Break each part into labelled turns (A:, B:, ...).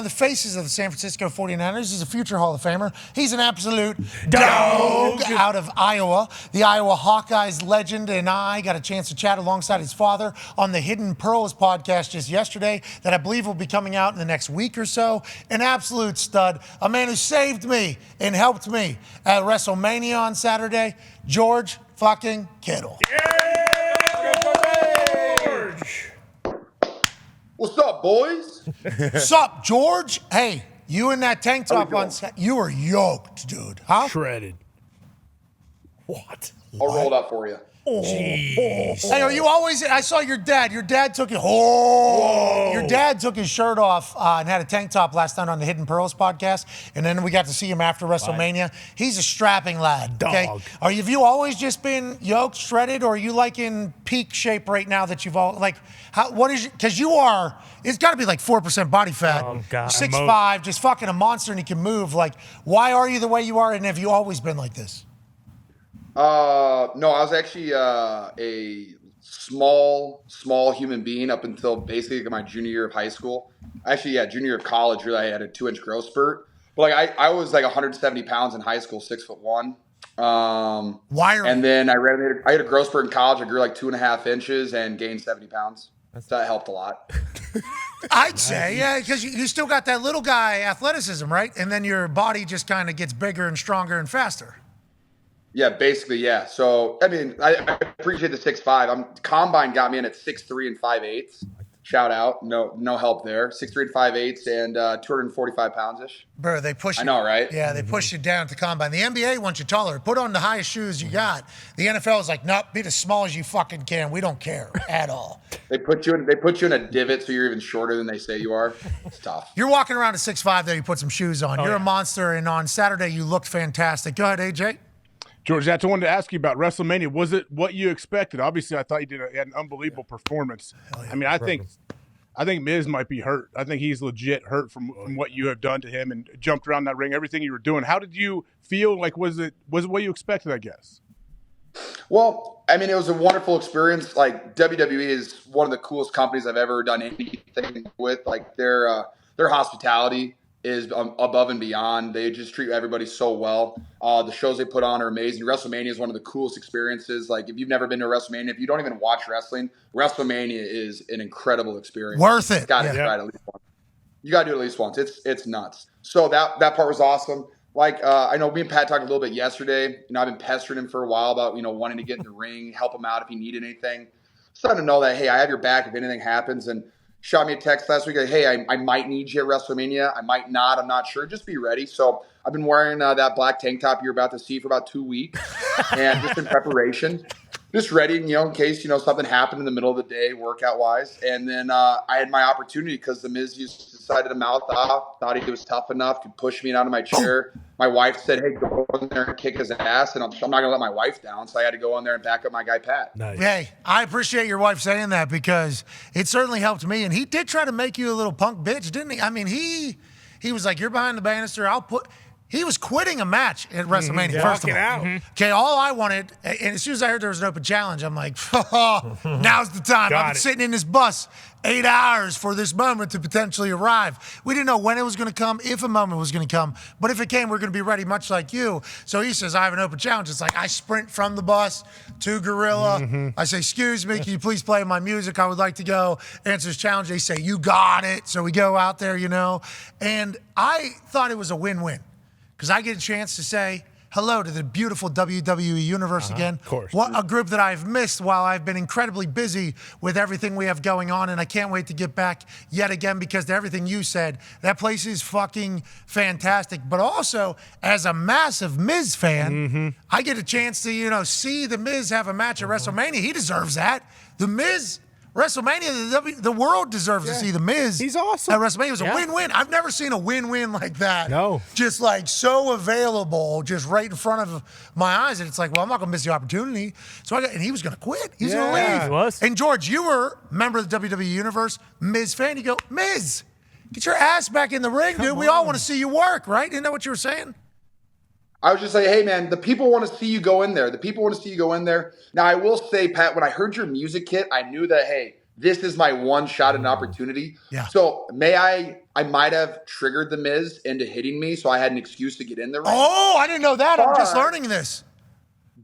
A: the faces of the San Francisco 49ers. He's a future Hall of Famer. He's an absolute dog out of Iowa. The Iowa Hawkeyes legend and I got a chance to chat alongside his father on the Hidden Pearls podcast just yesterday that I believe will be coming out in the next week or so. An absolute stud. A man who saved me and helped me at WrestleMania on Saturday. George fucking Kittle.
B: What's up, boys?
A: What's up, George? Hey, you in that tank top on set, you were yoked, dude. Huh?
C: Shredded.
B: What? I'll roll it up for you.
A: Jeez. Hey, are you always? I saw your dad. Your dad took it. Your dad took his shirt off and had a tank top last night on the Hidden Pearls podcast, and then we got to see him after WrestleMania. He's a strapping lad. Okay, have you always just been yoked, shredded, or are you like in peak shape right now that you've all like? What is? Because you are. It's got to be like 4% body fat.
C: Oh God,
A: 6'5", just fucking a monster, and he can move. Like, why are you the way you are, and have you always been like this?
B: No, I was actually a small human being up until basically my junior year of high school. Actually, junior year of college, really, I had a 2-inch growth spurt. But like I was like 170 pounds in high school, 6'1". And then I had a growth spurt in college. I grew like 2.5 inches and gained 70 pounds. So that helped a lot.
A: I'd say, yeah, because you still got that little guy athleticism, right? And then your body just kind of gets bigger and stronger and faster.
B: Yeah, basically, yeah. So, I mean, I appreciate the 6'5". Combine got me in at 6'3" and 5/8. Shout out. No help there. 6'3" and 5/8 and 245 pounds-ish.
A: Bro, they push you.
B: I know, right?
A: Yeah, they push you down at the combine. The NBA wants you taller. Put on the highest shoes you got. The NFL is like, nope, be as small as you fucking can. We don't care at all.
B: They put you in a divot so you're even shorter than they say you are. It's tough.
A: You're walking around at 6'5", though. You put some shoes on. You're a monster, and on Saturday you looked fantastic. Go ahead, AJ.
D: George, that's what I wanted to ask you about WrestleMania. Was it what you expected? Obviously, I thought you had an unbelievable performance. I mean, I think Miz might be hurt. I think he's legit hurt from what you have done to him and jumped around that ring, everything you were doing. How did you feel? Like, was it what you expected, I guess?
B: Well, I mean, it was a wonderful experience. Like, WWE is one of the coolest companies I've ever done anything with. Like, their hospitality is above and beyond. They just treat everybody so well. The shows they put on are amazing. WrestleMania is one of the coolest experiences. Like, if you've never been to WrestleMania, if you don't even watch wrestling, WrestleMania is an incredible experience.
A: Worth it.
B: You got to try it at least once. You got to do it at least once. It's nuts. So that part was awesome. Like, I know me and Pat talked a little bit yesterday. You know, I've been pestering him for a while about, wanting to get in the ring, help him out if he needed anything. Just letting him know that, hey, I have your back if anything happens. And shot me a text last week, like, hey, I might need you at WrestleMania. I might not. I'm not sure. Just be ready. So I've been wearing that black tank top you're about to see for about 2 weeks, and just in preparation, just ready, in case, something happened in the middle of the day, workout-wise. And then I had my opportunity because The Miz just decided to mouth off, thought he was tough enough, could push me out of my chair. My wife said, hey, go in there and kick his ass, and I'm not going to let my wife down, so I had to go in there and back up my guy, Pat.
A: Nice. Hey, I appreciate your wife saying that because it certainly helped me, and he did try to make you a little punk bitch, didn't he? I mean, he was like, you're behind the banister, he was quitting a match at WrestleMania, first of all. Okay, all I wanted, and as soon as I heard there was an open challenge, I'm like, now's the time. I've been sitting in this bus 8 hours for this moment to potentially arrive. We didn't know when it was going to come, if a moment was going to come, but if it came, we're going to be ready, much like you. So he says, I have an open challenge. It's like I sprint from the bus to Gorilla. I say, excuse me, can you please play my music? I would like to go answer this challenge. They say, you got it. So we go out there, and I thought it was a win-win. Because I get a chance to say hello to the beautiful WWE Universe again.
C: Of course.
A: What a group that I've missed while I've been incredibly busy with everything we have going on. And I can't wait to get back yet again because to everything you said, that place is fucking fantastic. But also, as a massive Miz fan, I get a chance to, see the Miz have a match at WrestleMania. He deserves that. The Miz... WrestleMania, the world deserves to see The Miz.
C: He's awesome.
A: At WrestleMania. It was a win-win. I've never seen a win-win like that.
C: No.
A: Just like so available, just right in front of my eyes. And it's like, well, I'm not going to miss the opportunity. And he was going to quit. He was going to leave.
C: He was.
A: And George, you were a member of the WWE Universe, Miz fan. You go, Miz, get your ass back in the ring, dude. We all want to see you work, right? Isn't that what you were saying?
B: I was just like, hey, man, the people want to see you go in there. The people want to see you go in there. Now, I will say, Pat, when I heard your music kit, I knew that, hey, this is my one shot at an opportunity.
A: Yeah.
B: So I might have triggered the Miz into hitting me, so I had an excuse to get in the ring.
A: Oh, I didn't know that. I'm just learning this.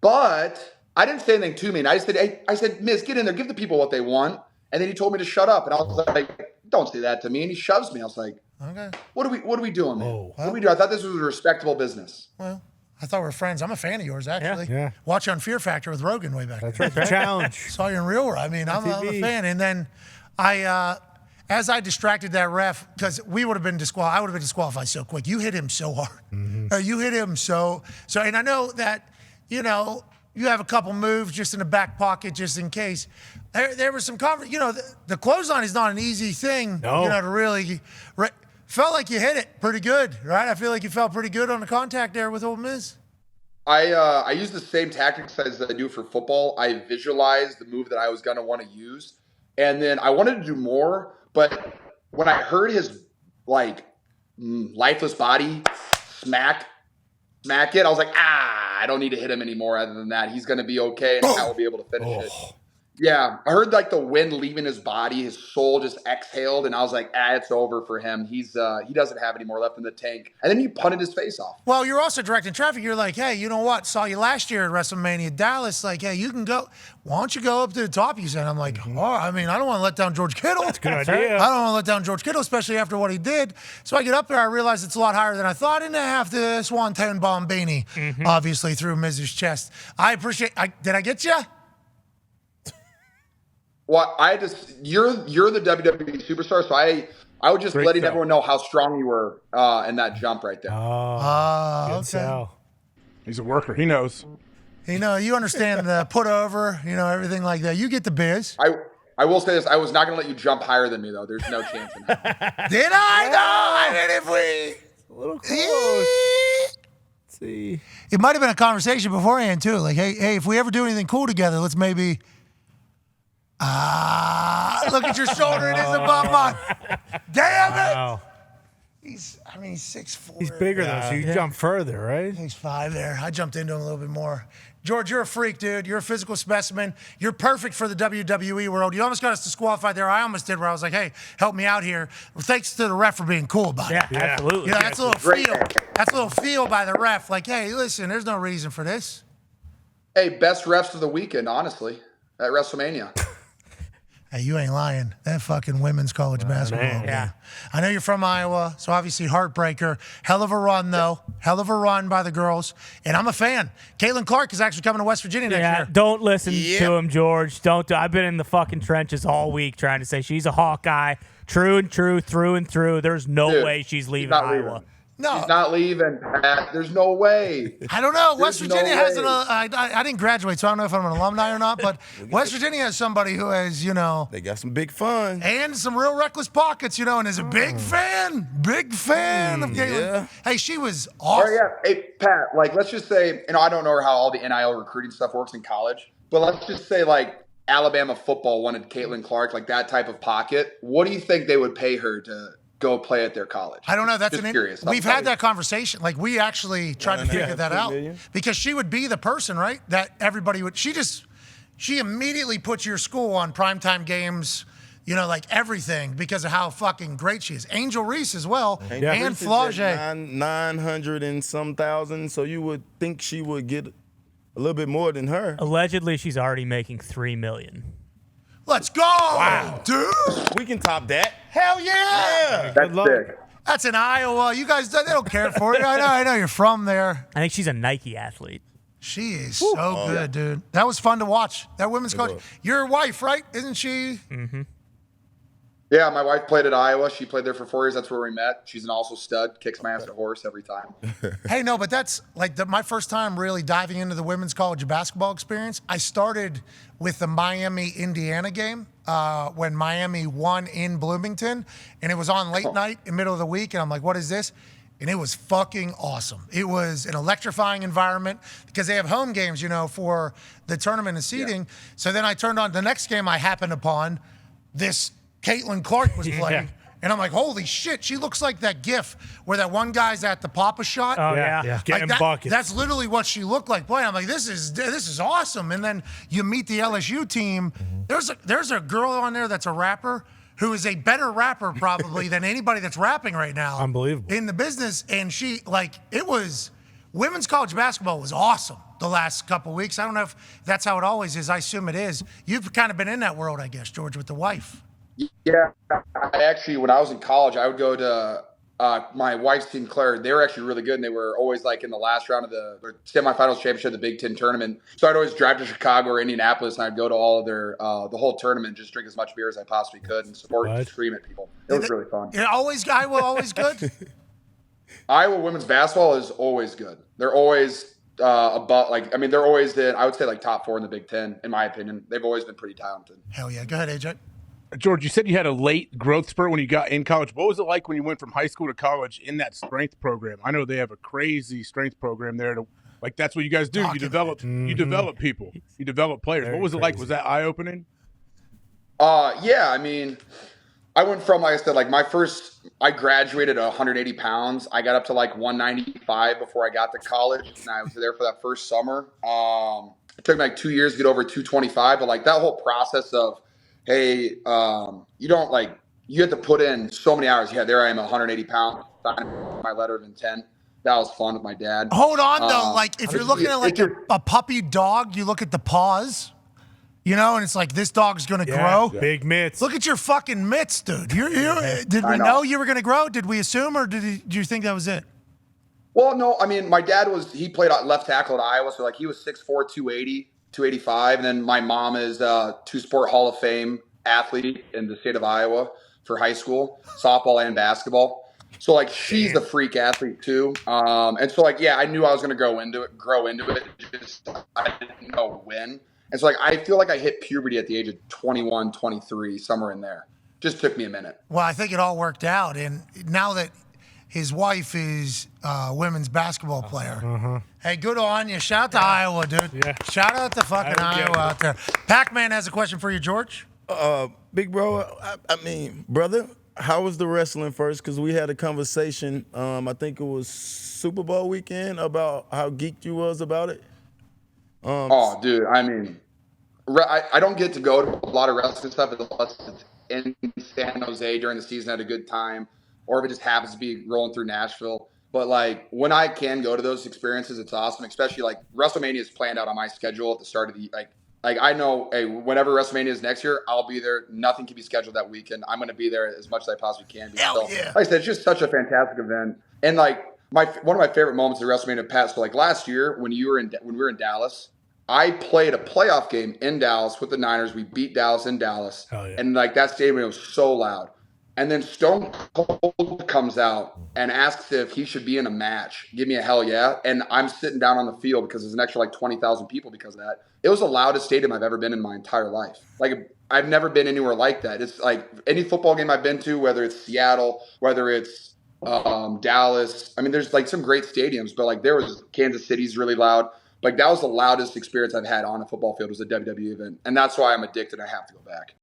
B: But I didn't say anything to me. And I said, Miz, get in there, give the people what they want. And then he told me to shut up. And I was like, don't say that to me. And he shoves me. I was like,
A: okay,
B: what are we doing, man?
A: Oh,
B: What do we do? I thought this was a respectable business.
A: Well, I thought we were friends. I'm a fan of yours, actually.
C: Yeah.
A: Watch you on Fear Factor with Rogan way back.
C: That's right. The challenge.
A: Saw you in real world. I mean, I'm a fan. And then as I distracted that ref, because I would have been disqualified so quick. You hit him so hard. You hit him so. And I know that, you have a couple moves just in the back pocket just in case. There was some the clothesline is not an easy thing, to really. Felt like you hit it pretty good, right? I feel like you felt pretty good on the contact there with old Miz.
B: I use the same tactics as I do for football. I visualized the move that I was going to want to use. And then I wanted to do more, but when I heard his lifeless body smack it, I was like, I don't need to hit him anymore. Other than that, he's going to be okay, and I will be able to finish it. Yeah, I heard the wind leaving his body, his soul just exhaled, and I was like, it's over for him. He doesn't have any more left in the tank. And then he punted his face off.
A: Well, you're also directing traffic. You're like, hey, you know what? Saw you last year at WrestleMania Dallas. Like, hey, you can go. Why don't you go up to the top? You said. I'm like, I don't want to let down George Kittle. That's a good
C: idea.
A: I don't want to let down George Kittle, especially after what he did. So I get up there, I realize it's a lot higher than I thought, and I have the Swanton Bombini, obviously, through Miz's chest. I appreciate. Did I get you?
B: Well, you're the WWE superstar, so I was just letting everyone know how strong you were in that jump right there.
A: Okay.
D: He's a worker. He knows.
A: You understand the put over, everything like that. You get the biz.
B: I will say this: I was not going to let you jump higher than me, though. There's no chance in that.
A: Did I? No. I mean, if we
C: A little close. Let's see.
A: It might have been a conversation beforehand too. Like, hey, if we ever do anything cool together, let's maybe. Look at your shoulder. It is above mine. Damn it.
C: Wow.
A: He's 6'4".
C: He's bigger though, so you jump further, right?
A: He's 5 there. I jumped into him a little bit more. George, you're a freak, dude. You're a physical specimen. You're perfect for the WWE world. You almost got us disqualified there. I almost did where I was like, hey, help me out here. Well, thanks to the ref for being cool about it.
C: Yeah, absolutely.
A: That's a little feel. That's a little feel by the ref. Like, hey, listen, there's no reason for this.
B: Hey, best refs of the weekend, honestly, at WrestleMania.
A: Hey, you ain't lying. That fucking women's college basketball.
C: Yeah.
A: I know you're from Iowa, so obviously heartbreaker. Hell of a run, though. Hell of a run by the girls. And I'm a fan. Caitlin Clark is actually coming to West Virginia next year.
E: Don't listen to him, George. I've been in the fucking trenches all week trying to say she's a Hawkeye. True and true, through and through. There's no way she's leaving Iowa.
A: No.
B: She's not leaving, Pat. There's no way.
A: I don't know. West
B: There's
A: Virginia
B: no
A: has
B: way.
A: I didn't graduate, so I don't know if I'm an alumni or not, but West Virginia has somebody who has,
F: They got some big fun.
A: and some real reckless pockets, and is a big fan of Caitlin.
F: Yeah.
A: Hey, she was
B: All
A: awesome.
B: right, yeah. Hey, Pat, let's just say, I don't know how all the NIL recruiting stuff works in college, but let's just say, Alabama football wanted Caitlin Clark, that type of pocket. What do you think they would pay her to go play at their college?
A: I don't know. That's
B: just curious.
A: We've had that conversation. We actually tried to figure that out because she would be the person, right? That everybody would. She immediately puts your school on primetime games. Everything because of how fucking great she is. Angel Reese as well, and Flaugier.
F: 900 and some thousand, so you would think she would get a little bit more than her.
E: Allegedly, she's already making $3 million.
A: Let's go, dude.
F: We can top that.
A: Hell yeah.
B: That's sick.
A: That's in Iowa. You guys, they don't care for it. I know you're from there.
E: I think she's a Nike athlete.
A: She is so good, dude. That was fun to watch. That women's coach. Your wife, right? Isn't she?
E: Mm-hmm.
B: Yeah, my wife played at Iowa. She played there for 4 years. That's where we met. She's an also stud. Kicks my ass at horse every time.
A: Hey, no, but that's my first time really diving into the women's college basketball experience. I started with the Miami-Indiana game when Miami won in Bloomington, and it was on late night in the middle of the week, and I'm like, what is this? And it was fucking awesome. It was an electrifying environment because they have home games, for the tournament and seeding. Yeah. So then I turned on the next game I happened upon. This Caitlin Clark was playing. And I'm like, holy shit, she looks like that GIF where that one guy's at the Papa shot.
E: Oh, yeah.
C: Getting buckets.
A: That's literally what she looked like playing. I'm like, this is awesome. And then you meet the LSU team, There's a girl on there that's a rapper who is a better rapper probably than anybody that's rapping right now.
C: Unbelievable.
A: In the business, and she women's college basketball was awesome the last couple weeks. I don't know if that's how it always is. I assume it is. You've kind of been in that world, I guess, George, with the wife.
B: Yeah, I actually, when I was in college, I would go to my wife's team, Claire. They were actually really good, and they were always like in the last round of the semifinals championship of the Big Ten tournament. So I'd always drive to Chicago or Indianapolis, and I'd go to all of their the whole tournament, just drink as much beer as I possibly could, and support and scream at people. It was really fun.
A: Iowa always good.
B: Iowa women's basketball is always good. They're always about they're always I would say like top 4 in the Big Ten, in my opinion. They've always been pretty talented.
A: Hell yeah. Go ahead, AJ.
D: George, you said you had a late growth spurt when you got in college. What was it like when you went from high school to college in that strength program? I know they have a crazy strength program there. That's what you guys do. You develop people. You develop players. What was it like? Was that eye-opening?
B: Yeah, I mean, I went from, like I said, I graduated at 180 pounds. I got up to 195 before I got to college, and I was there for that first summer. It took me 2 years to get over 225, but that whole process of, hey, you don't you have to put in so many hours. Yeah, there I am, 180 pounds, signing my letter of intent. That was fun with my dad.
A: Hold on, though. If you're looking at a puppy dog, you look at the paws, and it's this dog's going to grow.
C: Big mitts.
A: Look at your fucking mitts, dude. Did we know you were going to grow? Did we assume, or do you think that was it?
B: Well, no. I mean, my dad he played left tackle at Iowa, so he was 6'4", 280. 285, and then my mom is a two-sport Hall of Fame athlete in the state of Iowa for high school, softball and basketball. So she's the freak athlete too. And so I knew I was going to grow into it. Just I didn't know when. And so I feel like I hit puberty at the age of 21, 23, somewhere in there. Just took me a minute.
A: Well, I think it all worked out, and now that his wife is a women's basketball player. Hey, good on you. Shout out to Iowa, dude. Yeah. Shout out to fucking Iowa out there. Pac-Man has a question for you, George.
F: Big bro, I mean, brother, how was the wrestling first? Because we had a conversation, I think it was Super Bowl weekend, about how geeked you was about it.
B: Oh, dude, I mean, I don't get to go to a lot of wrestling stuff unless it's in San Jose during the season at a good time, or if it just happens to be rolling through Nashville. But when I can go to those experiences, it's awesome. Especially WrestleMania is planned out on my schedule at the start of the I know, hey, whenever WrestleMania is next year, I'll be there. Nothing can be scheduled that weekend. I'm going to be there as much as I possibly can be.
A: Hell yeah.
B: Like I said, it's just such a fantastic event. And one of my favorite moments of WrestleMania past. So last year when we were in Dallas, I played a playoff game in Dallas with the Niners. We beat Dallas in Dallas.
C: Hell yeah.
B: And that stadium was so loud. And then Stone Cold comes out and asks if he should be in a match. Give me a hell yeah. And I'm sitting down on the field because there's an extra 20,000 people because of that. It was the loudest stadium I've ever been in my entire life. I've never been anywhere like that. It's any football game I've been to, whether it's Seattle, whether it's Dallas. I mean, there's some great stadiums, but there was Kansas City's really loud. That was the loudest experience I've had on a football field was a WWE event. And that's why I'm addicted. I have to go back.